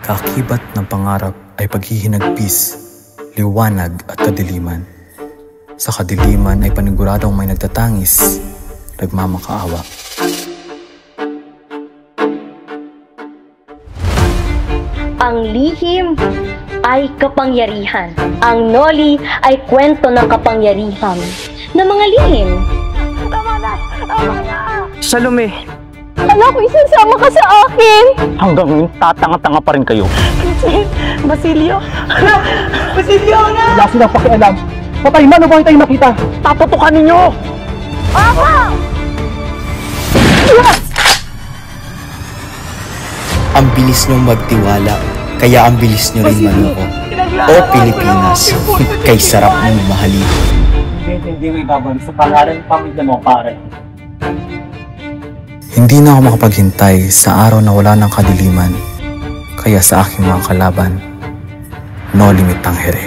Kaakibat ng pangarap ay paghihinagpis, liwanag at kadiliman. Sa kadiliman ay paniguradong may nagtatangis, nagmamakaawa. Ang lihim ay kapangyarihan. Ang Noli ay kwento ng kapangyarihan ng mga lihim. Tama na! Tama na! Salome! Alam ko, isasama ka sa akin! Hanggang ngayon, tatanga-tanga pa rin kayo. Basilio! Basilio na! Wala silang pakialam. Patay man o ba tayo makita? Taputukan ninyo! Papa! Ang bilis niyong magtiwala, kaya ang bilis niyo rin manoko. O Pilipinas, kay sarap mong mahalin. Hindi mo ibabalik sa pangalan ng pamilya mo, pare. Hindi na ako makapaghintay sa araw na wala ng kadiliman, kaya sa aking mga kalaban, no limit ang here.